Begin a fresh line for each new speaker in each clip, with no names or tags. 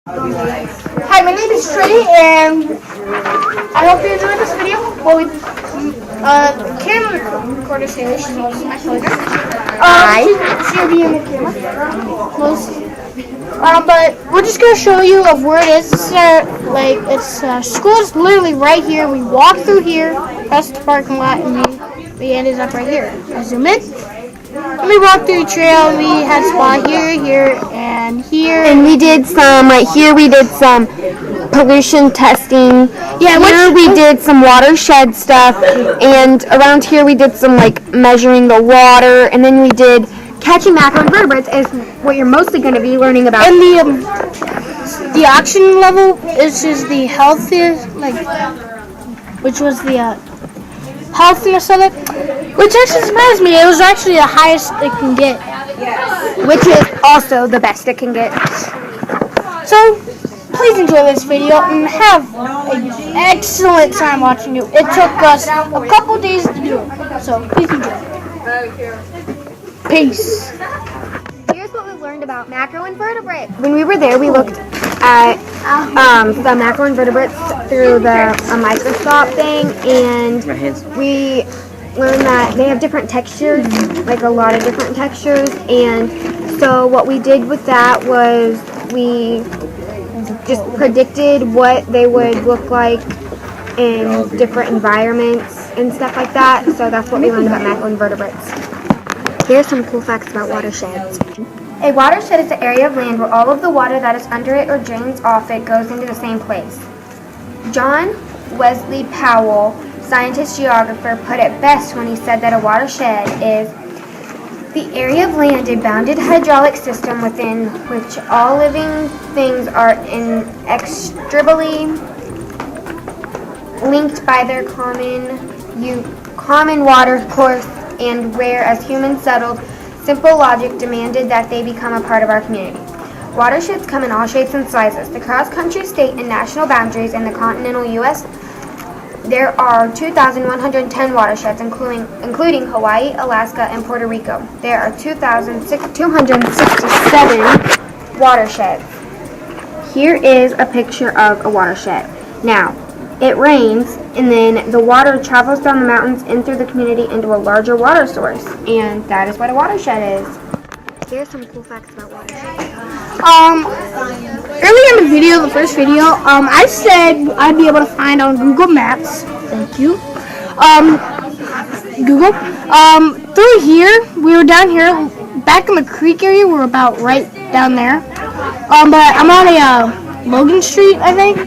Hi, my name is Trey, and I hope you enjoyed this video. Well, camera recorder Sarah, she's also my partner. She'll be in the camera. But we're just gonna show you of where it is. School is literally right here. We walked through here, past the parking lot, and we ended up right here. Zoom in. And we walked through the trail, and we had a spot here, and here.
And we did some, right here we did some pollution testing. Yeah, here we did some watershed stuff, and around here we did some measuring the water, and then we did catching macroinvertebrates is what you're mostly going to be learning about.
And the oxygen level is just the healthiest, which was the healthiness of it, which actually surprised me. It was actually the highest it can get,
which is also the best it can get.
So please enjoy this video and have an excellent time watching it. It took us a couple days to do it, so please enjoy. Peace.
Here's what we learned about macroinvertebrates. When we were there, we looked at the macroinvertebrates through the microscope thing, and we learned that they have different textures, a lot of different textures. And so what we did with that was we just predicted what they would look like in different environments and stuff like that. So that's what we learned about macroinvertebrates. Here's some cool facts about watersheds. A watershed is the area of land where all of the water that is under it or drains off it goes into the same place. John Wesley Powell, scientist geographer, put it best when he said that a watershed is the area of land, a bounded hydraulic system within which all living things are inextricably linked by their common water course, and where, as humans settled, simple logic demanded that they become a part of our community. Watersheds come in all shapes and sizes. The cross-country, state, and national boundaries in the continental U.S., there are 2,110 watersheds, including Hawaii, Alaska, and Puerto Rico. There are 2,267 watersheds. Here is a picture of a watershed. Now, it rains, and then the water travels down the mountains in through the community into a larger water source, and that is what a watershed is. Here's some cool facts about watersheds.
Earlier in the video, the first video, I said I'd be able to find on Google Maps. Thank you. Google. Through here, we were down here, back in the creek area. We're about right down there. But I'm on a Logan Street, I think.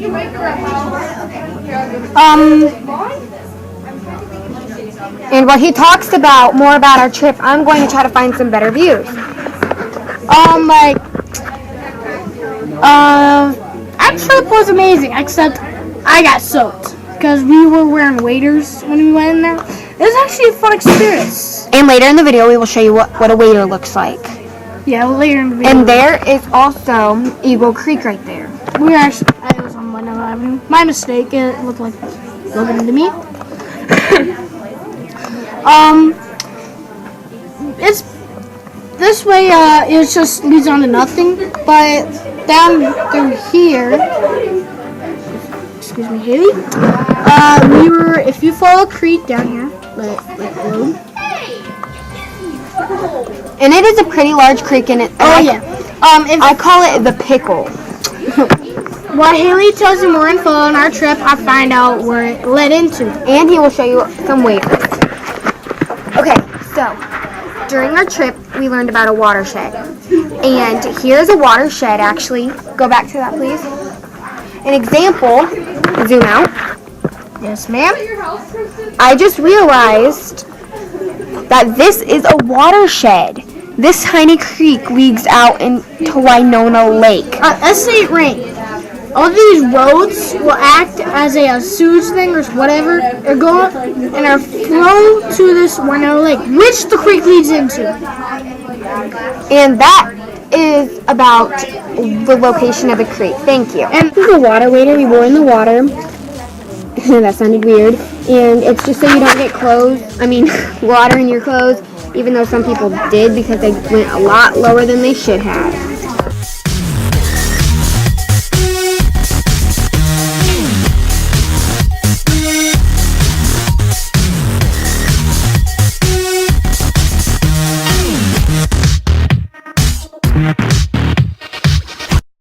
And while he talks about more about our trip, I'm going to try to find some better views.
Our trip was amazing, except I got soaked because we were wearing waders when we went in there. It was actually a fun experience.
And later in the video, we will show you what a wader looks like.
Yeah, later in the video.
And there is also Eagle Creek right there.
I was on Wendell Avenue. My mistake. It looked like Logan to me. It's this way. It just leads on to nothing. But down through here, excuse me, Haley. If you follow a creek down here, let
and it is a pretty large creek in it. I call it the Pickle.
While Haley tells you more info on our trip, I find out where it led into.
And he will show you some waders. Okay, so during our trip, we learned about a watershed. And here's a watershed, actually. Go back to that, please. An example. Zoom out.
Yes, ma'am.
I just realized that this is a watershed. This tiny creek leads out into Winona Lake.
Let's say it rained. All these roads will act as a sewage thing or whatever. They're going and are flow to this Winona Lake, which the creek leads into.
And that is about the location of the creek. Thank you. And this is a water wader. We were in the water. That sounded weird. And it's just so you don't get water in your clothes, even though some people did because they went a lot lower than they should have.